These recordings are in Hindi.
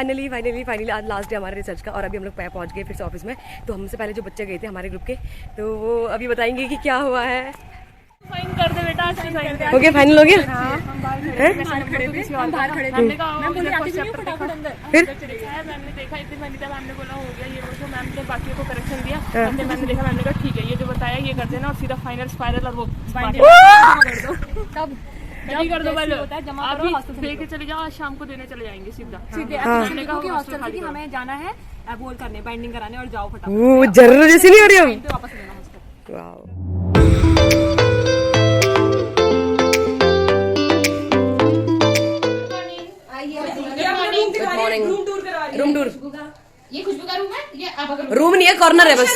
फाइनली आज लास्ट डे हमारे रिसर्च का और अभी हम लोग पहुंच गए फिर से ऑफिस में। तो हमसे पहले जो बच्चे गए थे हमारे ग्रुप के, तो वो अभी बताएंगे कि क्या हुआ है। फाइन कर दे बेटा, आज फाइन हो गया, फाइनल हो गया। हम बाहर खड़े थे। मैम बोली आती क्यों फटाफट अंदर। फिर मैम ने देखा, इतनी मैंने मैम ने बोला हो गया ये वो, मैम ने बाकी को करेक्शन दिया। मैम ने देखा, मैम ने कहा ठीक है ये जो बताया ये कर देना और सीधा फाइनल स्पाइरल और वो तब जल्दी कर दो भाई, आप दे के चले जाओ, आज शाम को देने चले जाएंगे सीधा। क्योंकि हॉस्टल की हमें जाना है बोल करने, बाइंडिंग कराने और जाओ फटाफट। वो जरूर जैसी नहीं हो रही हो वापस लेना हॉस्टल। Room tour. ये खुशबू का रूम है, ये आप रूम नहीं है, कॉर्नर है बस।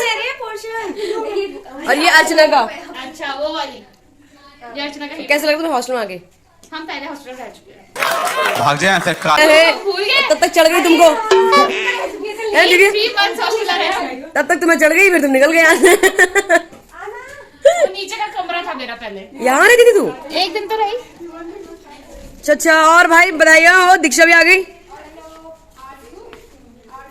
और ये अर्चना का। अच्छा वो वाली ये अर्चना का। कैसा लगा तुम्हें हॉस्टल में आके? हम पहले हॉस्टल रह चुके हैं। भाग जाए ऐसे तब तक चढ़ गई तुमको। तब तक तुम्हें चढ़ गई, फिर तुम निकल गए यहाँ से। नीचे का कमरा था मेरा पहले। यहाँ रहती थी तू? एक दिन तो रही। अच्छा और भाई बताइए, हो दीक्षा भी आ गई।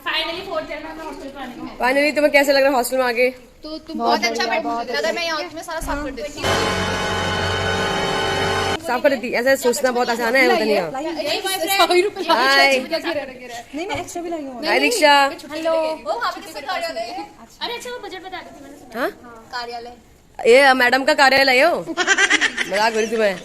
फाइनली फोर्थ ईयर में हमें हॉस्टल पे आने को है। फाइनली तुम्हें कैसे लग रहा है हॉस्टल में आके? तो तुम बहुत अच्छा बैठ, अगर मैं यहाँ में सारा साफ कर देती। साफ कर देती। ऐसा सोचना बहुत आसान है, होता नहीं है। हाय दीक्षा। हेलो। अरे अच्छा वो बजट बता देती मैंने सुना। हाँ कार्यालय ये मैडम का कार्यालय हो। मजाक हो रही थी मैं।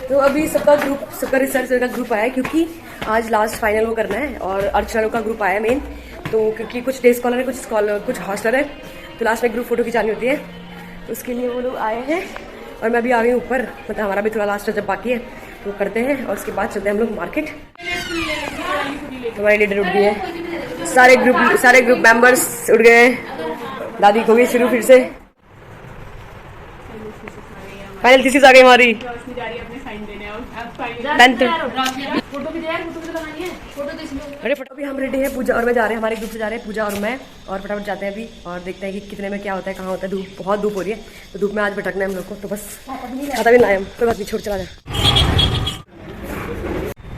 तो अभी सबका रिसर्च का ग्रुप आया क्योंकि आज लास्ट फाइनल वो करना है और अर्चना का ग्रुप आया मेन। तो क्योंकि कुछ डे स्कॉलर है, कुछ हॉस्टलर है, तो लास्ट में ग्रुप फोटो खिंचानी होती है, तो उसके लिए वो लोग आए हैं। और मैं अभी आ गई ऊपर, मतलब हमारा भी थोड़ा लास्ट जब बाकी है तो करते हैं और उसके बाद चलते हैं हम लोग मार्केट। हमारी लीडर उठ गई है, सारे ग्रुप मेंबर्स उठ गए। दादी को गई शुरू फिर से। फाइनल थीसिस आ गई हमारी। अरे फटाफट अभी हम रेडी हैं, पूजा और मैं जा रहे हैं, हमारे ग्रुप से जा रहे हैं पूजा और मैं, और फटाफट जाते हैं अभी और देखते हैं कि कितने में क्या होता है, कहाँ होता है। बहुत धूप हो रही है, तो धूप में आज भटकना है हम लोग को, तो बस खाता भी लाए हम, कोई बात नहीं, छोड़ चला जाए।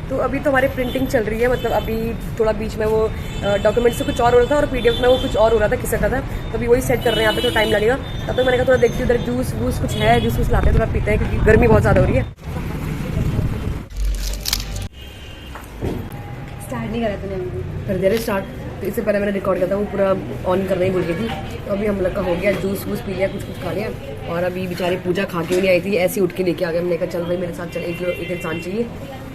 तो अभी तो हमारी प्रिंटिंग चल रही है, मतलब अभी थोड़ा बीच में वो डॉक्यूमेंट से कुछ और हो रहा था और पीडीएफ में वो कुछ और हो रहा था, खिसक रहा था, तो अभी वही सेट कर रहे हैं। यहाँ पे तो टाइम लगेगा, तब तक मैंने कहा थोड़ा देखती हूँ उधर जूस वूस कुछ है, जूस लाते हैं, थोड़ा पीते हैं क्योंकि गर्मी बहुत ज़्यादा हो रही है। स्टार्ट नहीं करा तूने? कर दे रहे स्टार्ट। तो इससे पहले मैंने रिकॉर्ड किया था, वो पूरा ऑन करना ही भूल गई थी। तो अभी हम लोग का हो गया, जूस वूस पी लिया, कुछ खा लिया, और अभी बेचारी पूजा खा के भी नहीं आई थी, ऐसे उठ के लेके आ गए। हमने कहा चल भाई मेरे साथ चल, एक इंसान चाहिए।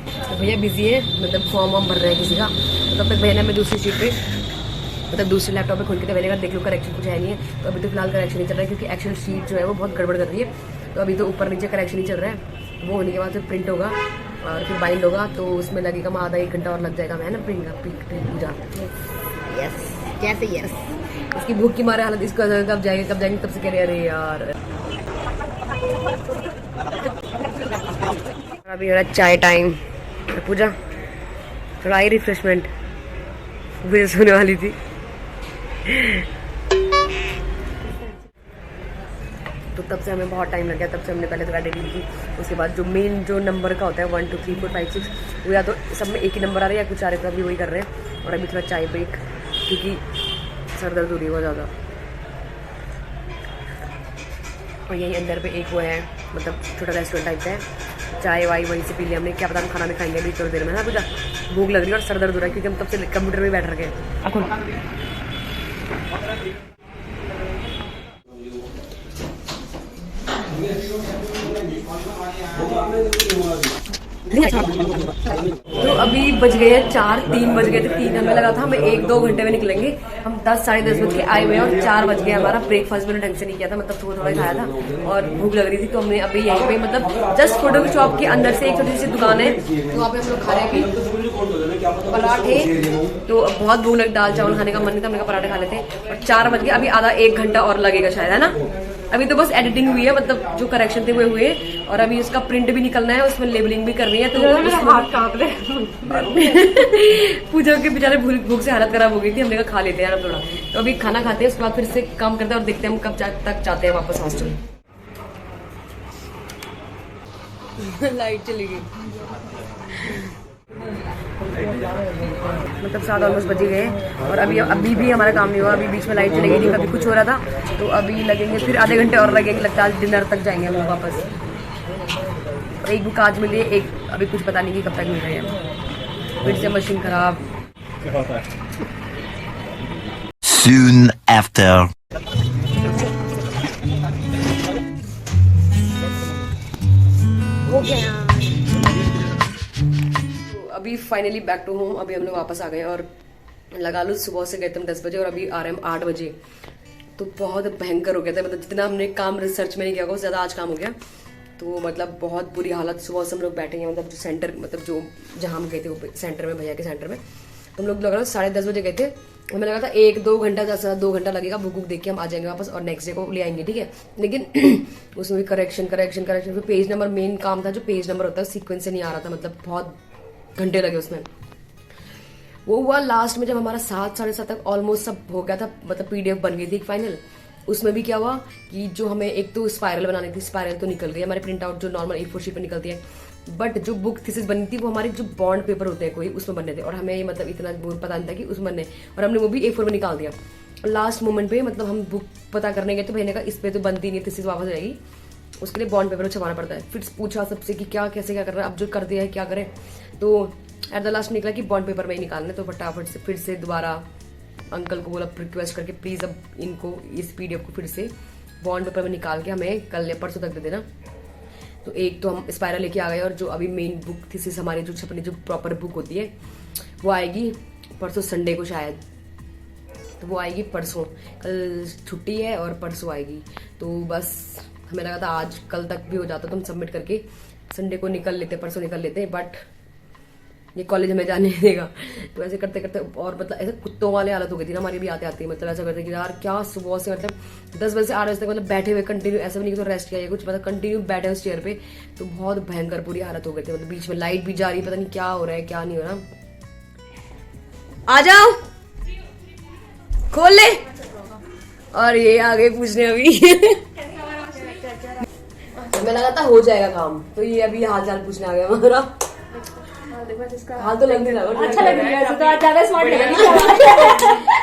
तो भैया बिजी है, मतलब फॉर्म वॉर्म भर रहे हैं किसी का, तो तब तक भैया ने हमें दूसरी सीट पे, मतलब दूसरे लैपटॉप पे खोल के अवेलेबल देख लो, करेक्शन कुछ है नहीं है। तो अभी तो फिलहाल करेक्शन नहीं चल रहा है क्योंकि एक्सेल शीट जो है वो बहुत गड़बड़ कर रही है। तो अभी तो ऊपर नीचे करेक्शन ही चल रहा है, वो होने के बाद फिर प्रिंट होगा और फिर बाइंड होगा, तो उसमें लगेगा आधा 1 घंटा और लग जाएगा। मैं ना प्रिंट पूजा यस कैसे यस, इसकी भूख की मारे हालत, इसको कब जाएंगे तब से कह रहे अरे यार। अभी हो रहा चाय टाइम, पूजा थोड़ा आई रिफ्रेशमेंट मुझे सोने वाली थी। तो तब से हमें बहुत टाइम लग गया, तब से हमने पहले थोड़ा एडिटिंग की, उसके बाद जो मेन जो नंबर का होता है 1 2 3 4 5 6 वो या तो सब में एक ही नंबर आ रहा है या कुछ आ रहे, तो अभी वही कर रहे हैं। और अभी थोड़ा चाय ब्रेक क्योंकि सर दर्द हो रही है बहुत ज़्यादा। और यहीं अंदर पे एक वो है, मतलब छोटा रेस्टोरेंट टाइप का है, चाय वाई वहीं से पी लिया हमने। क्या पता हम खाना भी खाएंगे अभी थोड़ी देर में ना, पूजा भूख लग रही है और सर दर्द हो रहा है क्योंकि हम तब से कंप्यूटर में बैठ रखे हैं। तो अभी बज गए हैं 4, 3 बज गए थे, 3 हमें लगा था हमें 1-2 घंटे में निकलेंगे, हम 10 साढ़े 10 बज के आए हुए हैं और 4 बज गए। हमारा ब्रेकफास्ट मैंने ढंग से नहीं किया था, मतलब थोड़ा खाया था और भूख लग रही थी, तो हमने अभी यहीं पे मतलब जस्ट फोटो की शॉप के अंदर से एक छोटी सी दुकान है, तो वहाँ पे हम लोग खा रहे हैं पराठे। तो बहुत भूख लगी, दाल चावल खाने का मन नहीं था, हमने कहा पराठे खा लेते हैं। और 4 बज गए, अभी आधा 1 घंटा और लगेगा शायद, है ना। अभी तो बस एडिटिंग हुई है, मतलब जो करेक्शन थे वो हुए, और अभी उसका प्रिंट भी निकलना है, उसमें लेबलिंग भी करनी है। तो हाथ कांप रहे पूजा के बेचारे भूख से हालत खराब हो गई थी, हमने कहा खा लेते हैं यार थोड़ा। तो अभी खाना खाते हैं, उसके बाद फिर से काम करते हैं और देखते हैं हम कब तक जाते हैं वापस हॉस्टल। लाइट चली गई। मतलब 7 ऑलमोस्ट बज गए और अभी भी हमारा काम नहीं हुआ। अभी बीच में लाइट चली गई थी, कभी कुछ हो रहा था, तो अभी लगेंगे फिर आधे घंटे और लगेंगे, लगता है डिनर तक जाएंगे हम लोग वापस। एक बुक आज मिली है, एक अभी कुछ पता नहीं कि कब तक मिल रही है। फिर से मशीन खराब। Soon after. हो गया। तो अभी फाइनली बैक टू होम। अभी हम लोग वापस आ गए और लगा लो सुबह से गए थे हम 10 बजे और अभी आ रहे हैं हम 8 बजे। तो बहुत भयंकर हो गया था, मतलब जितना हमने काम रिसर्च में नहीं किया उससे ज़्यादा आज काम हो गया। तो मतलब बहुत बुरी हालत। सुबह से हम लोग बैठे हैं, मतलब जो सेंटर, मतलब जो जहाँ हम गए थे वो सेंटर में, भैया के सेंटर में। तो हम लोग लग रहा 10:30 बजे गए थे। हमें लगा था 1-2 घंटा, 2 घंटा लगेगा, बुक देख के हम आ जाएंगे वापस और नेक्स्ट डे को ले आएंगे, ठीक है। लेकिन उसमें भी करेक्शन फिर पेज नंबर, मेन काम था जो पेज नंबर होता है सीक्वेंस से नहीं आ रहा था, मतलब बहुत घंटे लगे उसमें। वो हुआ लास्ट में जब हमारा 7-7:30 तक ऑलमोस्ट सब हो गया था, मतलब PDF बन गई थी फाइनल। उसमें भी क्या हुआ कि जो हमें एक तो स्पाइरल बनानी थी, स्पाइरल तो निकल गई हमारे प्रिंट आउट जो नॉर्मल A4 शीट पर निकलती है, बट जो बुक थीसिस बनी थी वो हमारे जो बॉन्ड पेपर होते हैं कोई, उसमें बनने थे और हमें मतलब इतना पता नहीं था कि उसमें बनने, और हमने वो भी A4 में निकाल दिया। लास्ट मोमेंट पे मतलब हम बुक पता करने गए तो भैया ने कहा इस पे तो बनती नहीं, थीसिस वापस जाएगी, उसके लिए बॉन्ड पेपर छपाना पड़ता है। फिर पूछा सबसे कि क्या कैसे क्या कर रहा है, अब जो कर दिया है क्या करें। तो एट द लास्ट निकला कि बॉन्ड पेपर में ही निकालना है। तो फटाफट से फिर से दोबारा अंकल को बोला रिक्वेस्ट करके, प्लीज़ अब इनको इस PDF को फिर से बॉन्ड पेपर में निकाल के हमें कल या परसों तक दे देना। तो एक तो हम स्पाइरल लेके आ गए और जो अभी मेन बुक थीसिस हमारी जो छपनी जो प्रॉपर बुक होती है वो आएगी परसों संडे को शायद। तो वो आएगी परसों, कल छुट्टी है और परसों आएगी। तो बस हमें लगा था आज कल तक भी हो जाता तो हम सबमिट करके संडे को निकल लेते, परसों निकल लेते, बट ये कॉलेज हमें जाने नहीं देगा। तो ऐसे करते करते और मतलब ऐसे कुत्तों वाले हालत हो गई थी ना हमारी भी आते आते, मतलब ऐसा करते कि यार क्या सुबह से मतलब 10 बजे से 8 बजे तक मतलब बैठे हुए कंटिन्यू, ऐसा भी नहीं कि तो रेस्ट किया या कुछ, मतलब कंटिन्यू बैठे उस चेयर पे। तो बहुत भयंकर बुरी हालत हो गई थी, मतलब बीच में लाइट भी जा रही, पता नहीं क्या हो रहा है क्या नहीं हो रहा। आ जाओ, खोल ले। और ये आगे पूछने अभी हमें लगा था हो जाएगा काम, तो ये अभी हाल चाल पूछने आ गया हमारा। हाल तो लग नहीं रहा, अच्छा लग रहा है, तो ज्यादा स्मार्ट लग रहा है,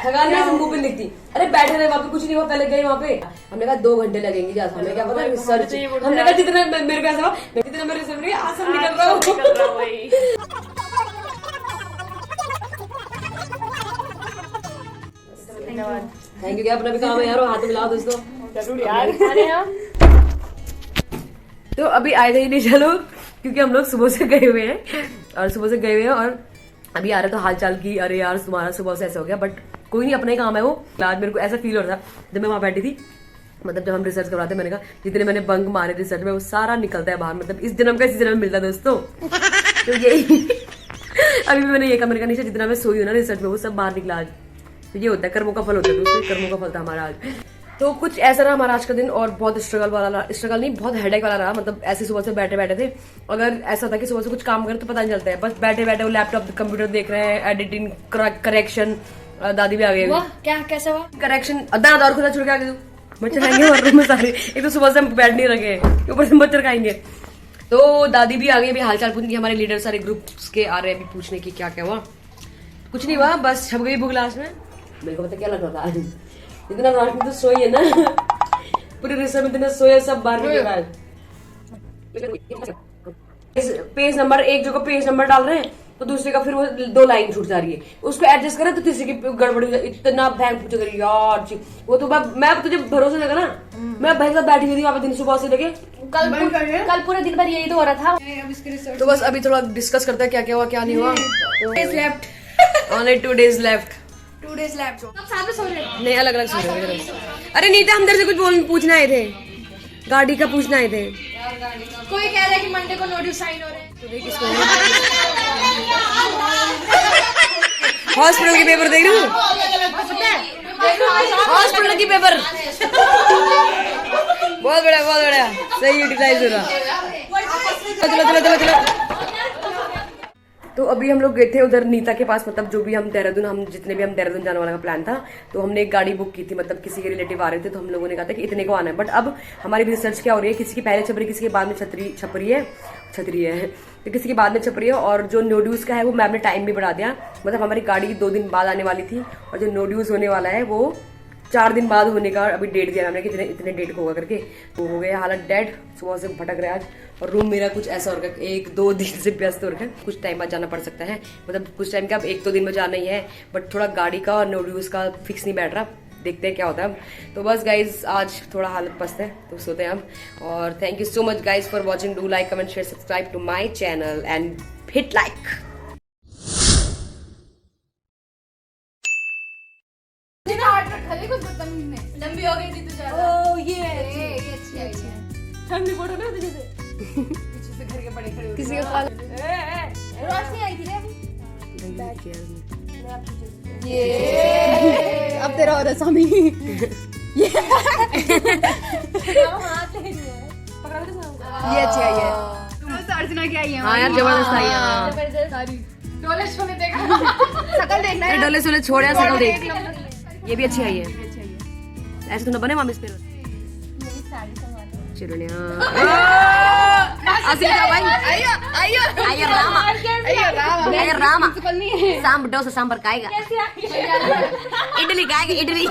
थकान नहीं मुंह पे दिखती। अरे बैठे रहे वहाँ पे, कुछ नहीं हुआ, पहले गए वहाँ पे, हमने कहा 2 घंटे लगेंगे ज्यादा, हमें क्या पता रिसर्च, हमने कहा जितना मेरे को ऐसा जितना मेरे रिसर्च में आसान निकल रहा हूँ। थैंक यू, क्या अपना भी काम है यार, हाथ मिलाओ दोस्तों जरूर यार। तो अभी आए थे नहीं चलो, क्योंकि हम लोग सुबह से गए हुए हैं और अभी आ रहे तो हाल चाल की, अरे यार तुम्हारा सुबह से ऐसा हो गया, बट कोई नहीं, अपना ही काम है वो। आज मेरे को ऐसा फील हो रहा था जब मैं वहां बैठी थी, मतलब जब हम रिसर्च करवाते, मैंने कहा जितने मैंने बंक मारे रिसर्च में वो सारा निकलता है बाहर, मतलब इस जन्म का इसी जन्म में मिलता है दोस्तों। तो यही अभी भी मैंने ये कहा, मैंने कहा निशा जितना मैं सोई हूँ ना रिसर्च में वो सब बाहर निकला आज। तो ये होता है, कर्मों का फल होता है दोस्तों, कर्मों का फल था हमारा आज। तो कुछ ऐसा रहा हमारा आज का दिन, और बहुत स्ट्रगल नहीं, बहुत हेडेक वाला रहा। मतलब ऐसे सुबह से बैठे थे, अगर ऐसा था कि सुबह से कुछ काम करें तो पता नहीं चलता है, बस बैठे बैठे वो लैपटॉप कंप्यूटर देख रहे हैं, एडिटिंग, करेक्शन। दादी भी आ गई, क्या कैसा हुआ करेक्शन, अद्दा खुदा छोड़ के आ गए, मच्छर खाएंगे और रूम में सारे, एक तो सुबह से हम बैठ नहीं रखे, ऊपर से मच्छर खाएंगे। तो दादी भी आ गई, अभी हालचाल पूछने की, हमारे लीडर सारे ग्रुप्स के आ रहे हैं अभी पूछने की क्या क्या हुआ। कुछ नहीं हुआ, बस छप गई बुक लास्ट में। मेरे को पता क्या लग रहा था, इतना रात तो सोई है ना, पूरे रिसर्च में इतना सोया, सब बाहर निकल है। पेज नंबर एक जगह पेज नंबर डाल रहे हैं तो दूसरे का फिर वो 2 लाइन छूट जा रही है, उसको एडजस्ट करें तो तीसरे की गड़बड़ी हो जाए। इतना भैंग पूछा करी यार, वो तो मैं तुझे भरोसा लगा ना, मैं भाई साहब बैठी हुई थी वहां पे दिन सुबह से लेके कल पूरे दिन भर यही तो हो रहा था। तो बस अभी थोड़ा डिस्कस करते हैं क्या क्या हुआ क्या नहीं हुआ। Only 2 days left। 2 days left। सब साथ में सो रहे हैं? नहीं, अलग अलग सो रहे हैं। अरे नीता, हम तेरे से कुछ पूछना आए थे, गाड़ी का पूछना आए थे। कोई कह रहा है कि मंडे को नोटिस साइन हो रहे हैं। हॉस्पिटल के पेपर देख रही हूँ, हॉस्पिटल की पेपर बहुत बढ़िया सही यूटिलाइज हो रहा। चलो। तो अभी हम लोग गए थे उधर नीता के पास, मतलब जो भी हम देहरादून, हम जितने भी हम देहरादून जाने वाला का प्लान था, तो हमने एक गाड़ी बुक की थी, मतलब किसी के रिलेटिव आ रहे थे, तो हम लोगों ने कहा था कि इतने को आना है। बट अब हमारी रिसर्च क्या हो रही है, किसी की पहले छप रही है, किसी के बाद में छप रही है, तो किसी के बाद में छप रही है। और जो नो ड्यूज का है वो मैम ने टाइम भी बढ़ा दिया, मतलब हमारी गाड़ी 2 दिन बाद आने वाली थी, और जो नो ड्यूज होने वाला है वो 4 दिन बाद होने का अभी डेट दिया हमने कि इतने डेट को होगा करके। तो हो गया हालत डेड, सुबह से भटक रहे आज। और रूम मेरा कुछ ऐसा हो रखा है, 1-2 दिन से व्यस्त हो रखा है, कुछ टाइम बाद जाना पड़ सकता है, मतलब कुछ टाइम का, अब 1-2 दिन में जाना ही है, बट थोड़ा गाड़ी का और नो ड्यूज का फिक्स नहीं बैठ रहा, देखते हैं क्या होता है अब। तो बस गाइज आज थोड़ा हालत पस्त है, तो सोते हैं हम। और thank you so much guys for watching, do like comment share subscribe to my channel and hit like. लंबी हो गई थी तू ज्यादा। ये अच्छी आई है। फैमिली फोटो नहीं होती जैसे पीछे से घर के बड़े खड़े किसी का रोशनी आई थी रे अभी। अब तेरा और स्वामी ये अच्छी आई है, अर्चना की आई है। हाँ यार जबरदस्त आई है। हाँ। डोले छोले देखा। शकल देखना है। डोले सोले छोड़ यार, सकल देख, ये भी अच्छी आई है। ऐसे तो ना बने मामी इस पे चलो सांबर डोसा सांबर खाएगा, इडली खाएगा इडली।